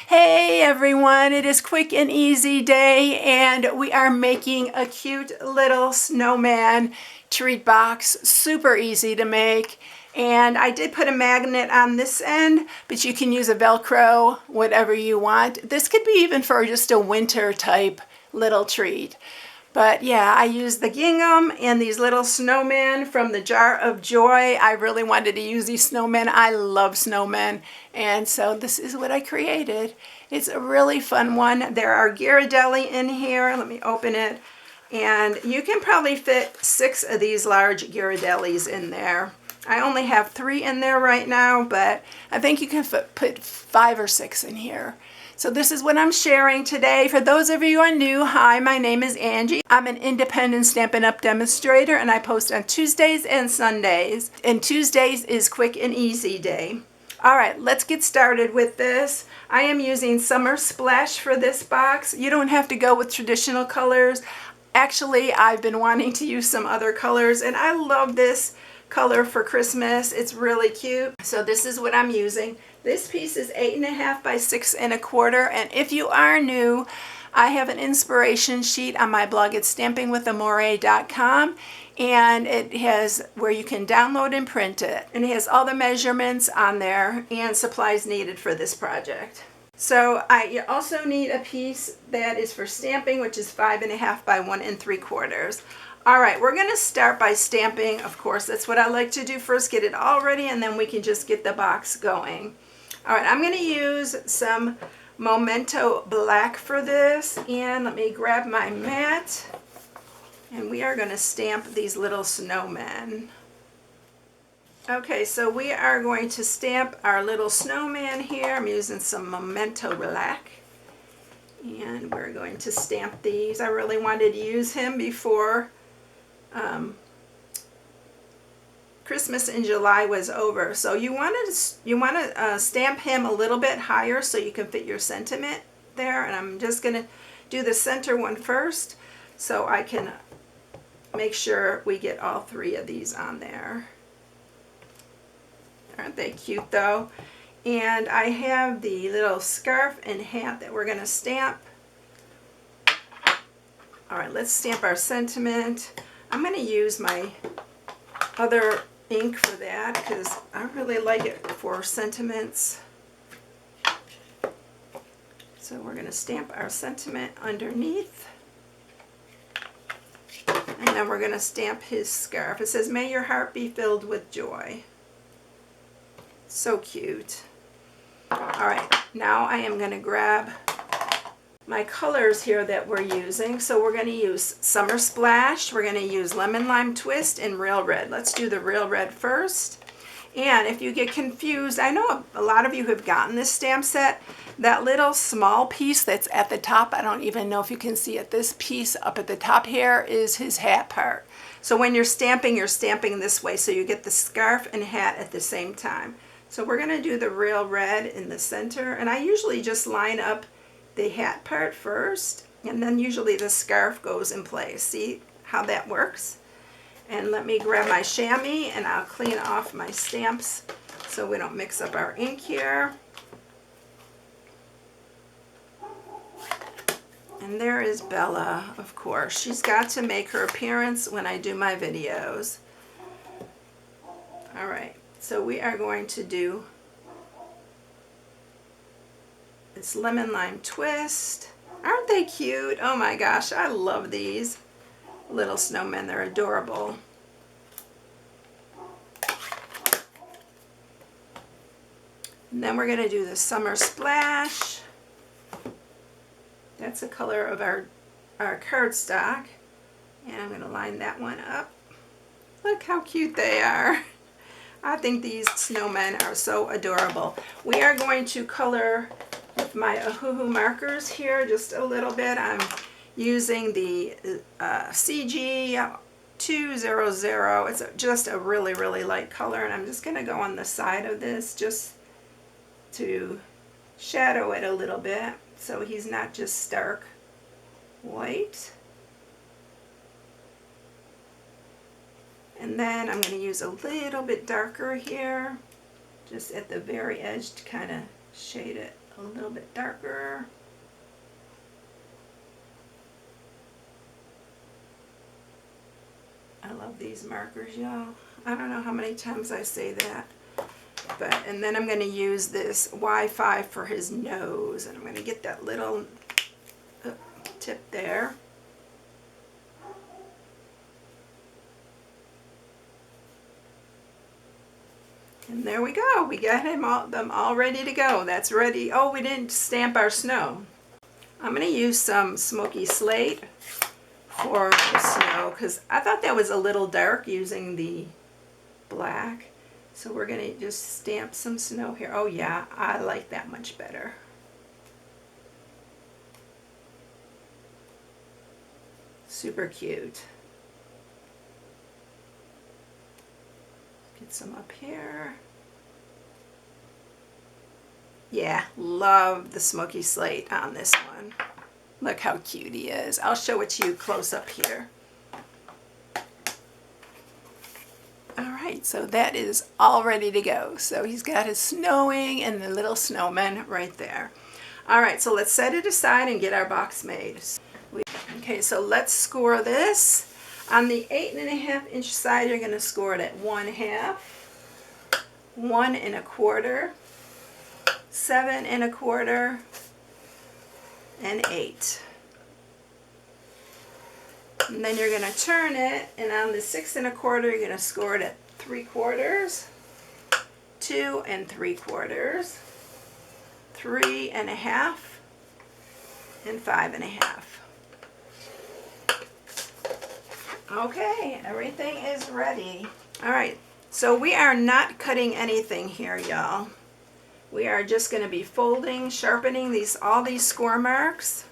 Hey everyone, it is quick and easy day and we are making a cute little snowman treat box. Super easy to make. And I did put a magnet on this end, but you can use a Velcro, whatever you want. This could be even for just a winter type little treat. But yeah, I used the gingham and these little snowmen from the Jar of Joy. I really wanted to use these snowmen. I love snowmen. And so this is what I created. It's a really fun one. There are Ghirardelli in here. Let me open it. And you can probably fit 6 of these large Ghirardellis in there. I only have 3 in there right now, but I think you can put 5 or 6 in here. So this is what I'm sharing today. For those of you who are new, hi, my name is Angie. I'm an independent Stampin' Up! Demonstrator, and I post on Tuesdays and Sundays. And Tuesdays is quick and easy day. All right, let's get started with this. I am using Summer Splash for this box. You don't have to go with traditional colors. Actually, I've been wanting to use some other colors, and I love this color for Christmas. It's really cute. So this is what I'm using. This piece is 8.5 by 6 1/4. And if you are new, I have an inspiration sheet on my blog at StampingWithAmore.com, and it has where you can download and print it. And it has all the measurements on there and supplies needed for this project. So you also need a piece that is for stamping, which is 5.5 by 1 3/4. All right, we're going to start by stamping. Of course, that's what I like to do first, get it all ready, and then we can just get the box going. All right, I'm going to use some Memento Black for this, and let me grab my mat, and we are going to stamp these little snowmen. Okay, so we are going to stamp our little snowman here. I'm using some Memento Black, and we're going to stamp these. I really wanted to use him before Christmas in July was over. So you want to stamp him a little bit higher so you can fit your sentiment there. And I'm just going to do the center one first so I can make sure we get all 3 of these on there. Aren't they cute though? And I have the little scarf and hat that we're going to stamp. All right, let's stamp our sentiment. I'm going to use my other ink for that because I really like it for sentiments. So we're going to stamp our sentiment underneath. And then we're going to stamp his scarf. It says, "May your heart be filled with joy." So cute. All right, now I am going to grab my colors here that we're using. So we're going to use Summer Splash, we're going to use Lemon Lime Twist, and Real Red. Let's do the Real Red first. And if you get confused, I know a lot of you have gotten this stamp set. That little small piece that's at the top, I don't even know if you can see it, this piece up at the top here is his hat part. So when you're stamping this way so you get the scarf and hat at the same time. So we're going to do the Real Red in the center, and I usually just line up the hat part first, and then usually the scarf goes in place. See how that works? And let me grab my chamois and I'll clean off my stamps so we don't mix up our ink here. And there is Bella, of course. She's got to make her appearance when I do my videos. All right, so we are going to do this Lemon Lime Twist. Aren't they cute? Oh my gosh, I love these little snowmen. They're adorable. And then we're going to do the Summer Splash. That's the color of our cardstock. And I'm going to line that one up. Look how cute they are. I think these snowmen are so adorable. We are going to color with my Ohuhu markers here just a little bit. I'm using the CG 200. It's just a really, really light color, and I'm just going to go on the side of this just to shadow it a little bit so he's not just stark white. And then I'm going to use a little bit darker here, just at the very edge to kind of shade it a little bit darker. I love these markers, y'all. I don't know how many times I say that. And then I'm going to use this Wi-Fi for his nose. And I'm going to get that little tip there. And there we go. We got them all ready to go. That's ready. Oh, we didn't stamp our snow. I'm going to use some smoky slate for the snow because I thought that was a little dark using the black. So we're going to just stamp some snow here. Oh yeah, I like that much better. Super cute. Get some up here. Yeah, love the smoky slate on this one. Look how cute he is. I'll show it to you close up here. Alright, so that is all ready to go. So he's got his snowing and the little snowman right there. Alright, so let's set it aside and get our box made. Okay, so let's score this. On the 8.5 inch side, you're going to score it at 1/2, 1 1/4, 7 1/4, and 8. And then you're going to turn it, and on the 6 1/4, you're going to score it at 3/4, 2 3/4, 3 1/2, and 5 1/2. Okay, everything is ready. All right, so we are not cutting anything here, y'all. We are just going to be folding, sharpening all these score marks.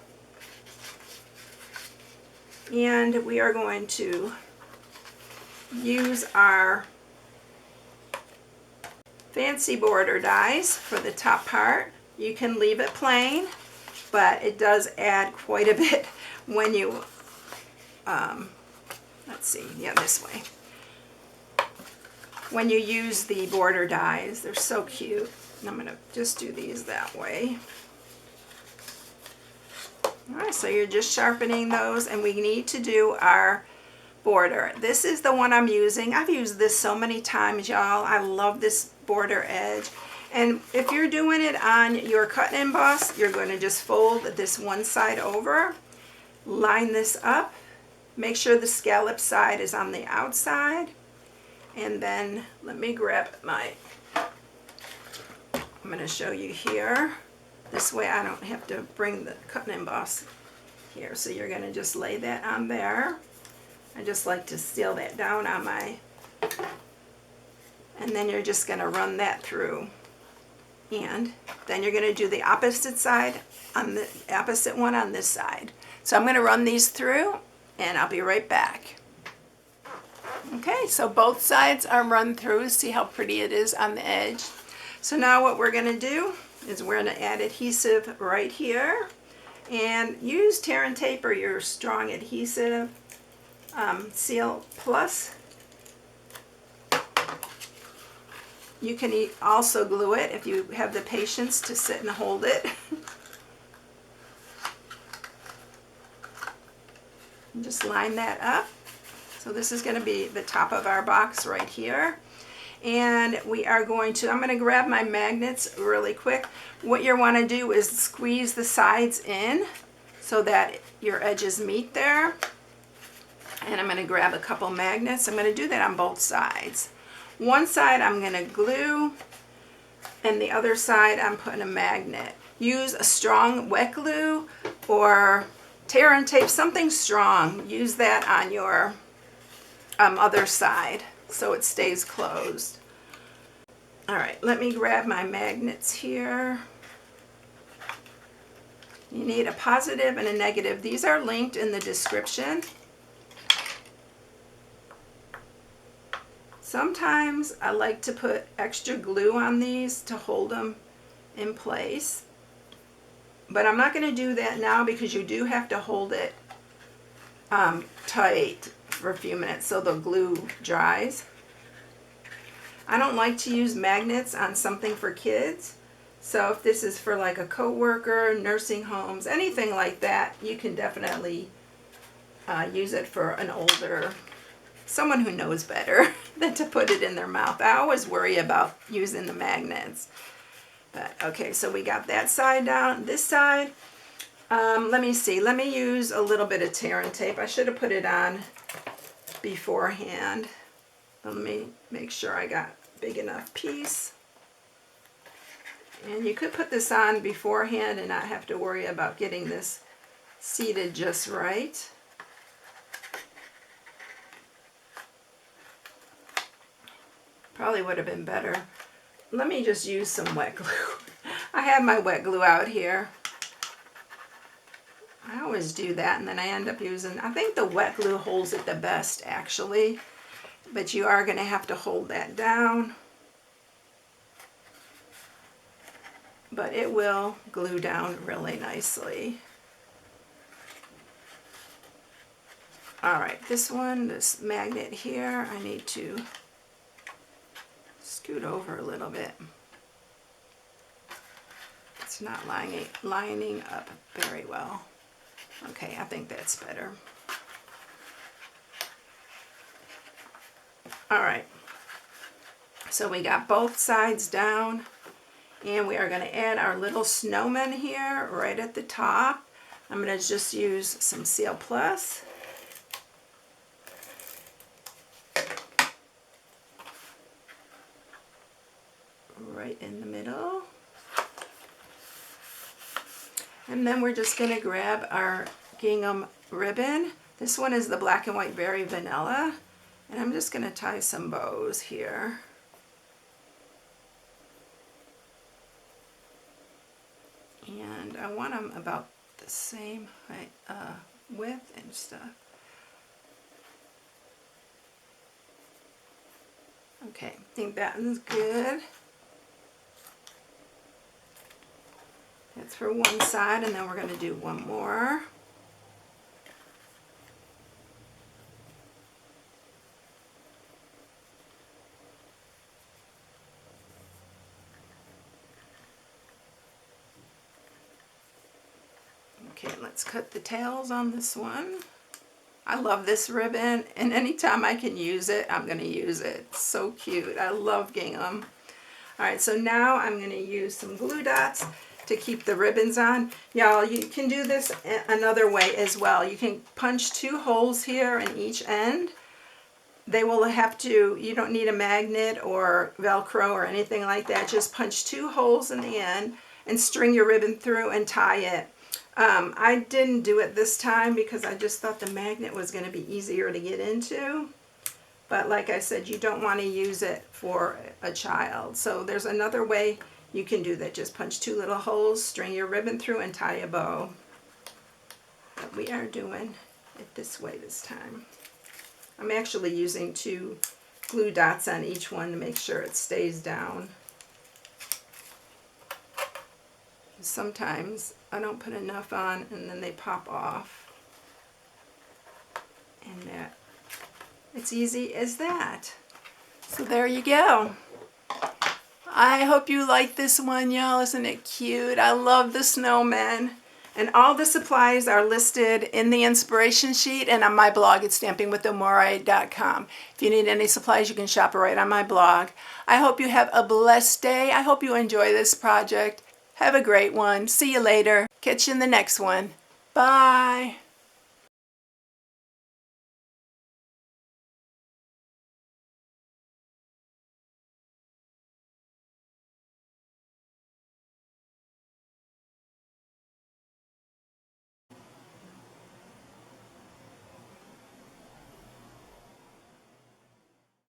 And we are going to use our fancy border dies for the top part. You can leave it plain, but it does add quite a bit when you let's see, yeah, this way. When you use the border dies, they're so cute. And I'm going to just do these that way. Alright, so you're just sharpening those, and we need to do our border. This is the one I'm using. I've used this so many times, y'all. I love this border edge. And if you're doing it on your cut and emboss, you're going to just fold this one side over, line this up. Make sure the scallop side is on the outside, and then let me grab I'm going to show you here. This way I don't have to bring the cut and emboss here. So you're going to just lay that on there. I just like to seal that down on and then you're just going to run that through. And then you're going to do the opposite side on the opposite one on this side. So I'm going to run these through, and I'll be right back. Okay, so both sides are run through. See how pretty it is on the edge. So now what we're going to do is we're going to add adhesive right here, and use tear and tape or your strong adhesive, Seal Plus. You can also glue it if you have the patience to sit and hold it. Just line that up. So this is going to be the top of our box right here. And we are going to, I'm going to grab my magnets really quick. What you want to do is squeeze the sides in so that your edges meet there. And I'm going to grab a couple magnets. I'm going to do that on both sides. One side I'm going to glue, and the other side I'm putting a magnet. Use a strong wet glue or tear and tape, something strong. Use that on your other side so it stays closed. Alright, let me grab my magnets here. You need a positive and a negative. These are linked in the description. Sometimes I like to put extra glue on these to hold them in place. But I'm not going to do that now because you do have to hold it tight for a few minutes so the glue dries. I don't like to use magnets on something for kids, So if this is for like a co-worker, nursing homes, anything like that, you can definitely use it for an older, someone who knows better than to put it in their mouth. I always worry about using the magnets. But okay, so we got that side down. This side, let me see. Let me use a little bit of tear and tape. I should have put it on beforehand. Let me make sure I got a big enough piece. And you could put this on beforehand and not have to worry about getting this seated just right. Probably would have been better. Let me just use some wet glue. I have my wet glue out here. I always do that, and then I end up using, I think the wet glue holds it the best actually, but you are going to have to hold that down. But it will glue down really nicely. Alright, this one, this magnet here, I need to scoot over a little bit. It's not lining up very well. Okay, I think that's better. Alright, so we got both sides down, and we are going to add our little snowman here right at the top. I'm going to just use some Seal Plus. Right in the middle. And then we're just going to grab our gingham ribbon. This one is the Black and White Berry Vanilla. And I'm just going to tie some bows here. And I want them about the same height, width and stuff. Okay, I think that is good. That's for one side, and then we're going to do one more. Okay, let's cut the tails on this one. I love this ribbon, and anytime I can use it, I'm going to use it. It's so cute. I love gingham. Alright, so now I'm going to use some glue dots to keep the ribbons on. Y'all, you can do this another way as well. You can punch 2 holes here in each end. They will have to, you don't need a magnet or Velcro or anything like that. Just punch 2 holes in the end and string your ribbon through and tie it. I didn't do it this time because I just thought the magnet was going to be easier to get into. But like I said, you don't want to use it for a child. So there's another way you can do that. Just punch 2 little holes, string your ribbon through, and tie a bow. But we are doing it this way this time. I'm actually using 2 glue dots on each one to make sure it stays down. Sometimes I don't put enough on and then they pop off. And that, it's easy as that. So there you go. I hope you like this one, y'all. Isn't it cute? I love the snowmen. And all the supplies are listed in the inspiration sheet and on my blog at stampingwithamore.com. If you need any supplies, you can shop right on my blog. I hope you have a blessed day. I hope you enjoy this project. Have a great one. See you later. Catch you in the next one. Bye.